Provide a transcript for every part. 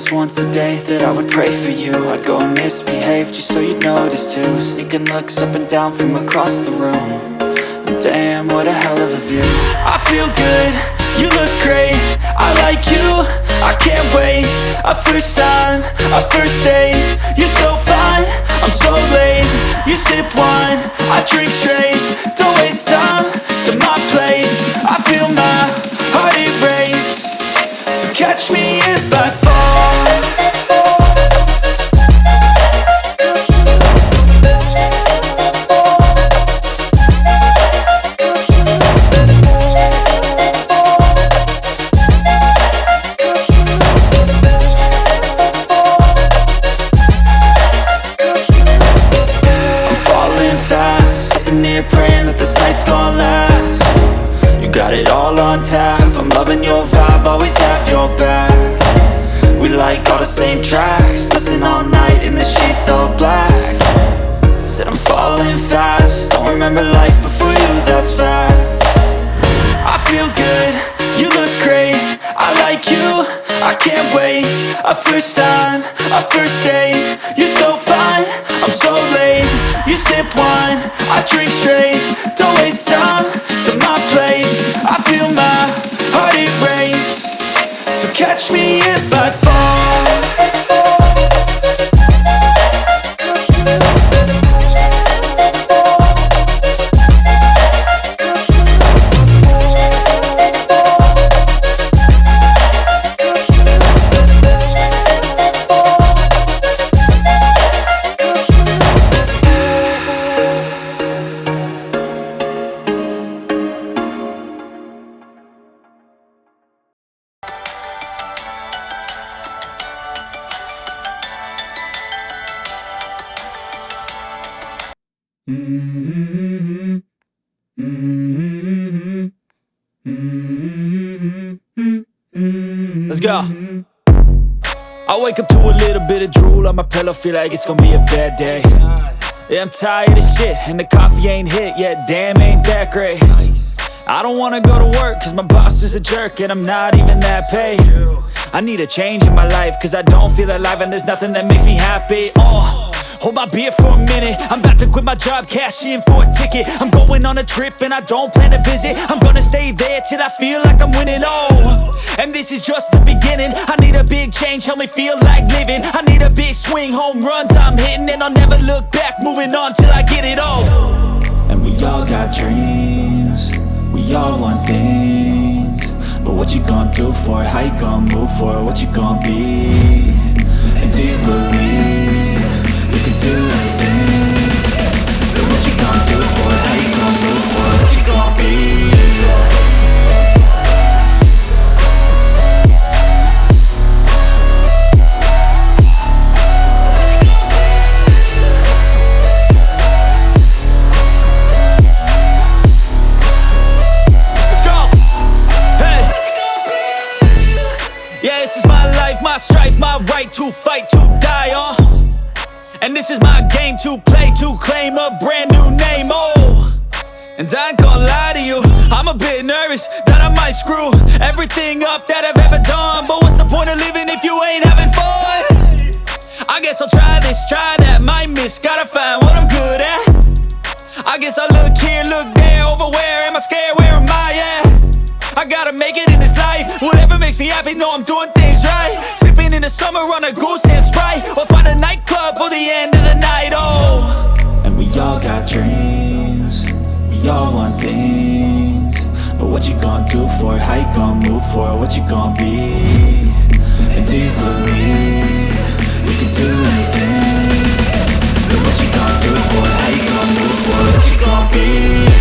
was once a day that I would pray for you. I'd go and misbehave just so you'd notice too. Sneaking looks up and down from across the room. And damn, what a hell of a view. I feel good, you look great, I like you, I can't wait. A first time, a first date, you're so fine, I'm so late. You sip wine, I drink straight. Don't waste time to my place. I feel my heart erase. So catch me if I fall. Praying that this night's gonna last. You got it all on tap, I'm loving your vibe, always have your back. We like all the same tracks, listen all night in the sheets all black. Said I'm falling fast, don't remember life before you, that's facts. I feel good, you look great, I like you, I can't wait. A first time, a first date, you're so fine, I'm so late. You sip wine, I drink straight. Don't waste time to my place. I feel my heart erase. So catch me if I fall. Let's go. I wake up to a little bit of drool on my pillow, feel like it's gonna be a bad day. Yeah, I'm tired of shit, and the coffee ain't hit yet, damn, ain't that great. I don't wanna go to work, cause my boss is a jerk, and I'm not even that paid. I need a change in my life, cause I don't feel alive, and there's nothing that makes me happy. Hold my beer for a minute, I'm about to quit my job, cash in for a ticket. I'm going on a trip and I don't plan to visit. I'm gonna stay there till I feel like I'm winning, and this is just the beginning. I need a big change, help me feel like living. I need a big swing, home runs I'm hitting, and I'll never look back, moving on till I get it all. And we all got dreams, we all want things, but what you gonna do for it? How you gonna move for it? What you gonna be? And do you believe you can do anything? But what you gonna do for it? How you gonna move for it? What you gonna be? My strife, my right to fight, to die on. And this is my game to play, to claim a brand new name, And I ain't gonna lie to you, I'm a bit nervous that I might screw everything up that I've ever done. But what's the point of living if you ain't having fun? I guess I'll try this, try that, might miss, gotta find what I'm good at. I guess I look here, look there, over where am I scared, where am I at? I gotta make it in this life, whatever makes me happy, know I'm doing things right. Sipping in the summer on a goose and Sprite, or find a nightclub for the end of the night, And we all got dreams, we all want things, but what you gonna do for it? How you gonna move for it? What you gonna be? And do you believe you can do anything? But what you gonna do for it? How you gonna move for it? What you gonna be?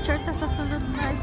picture ta sa sulod na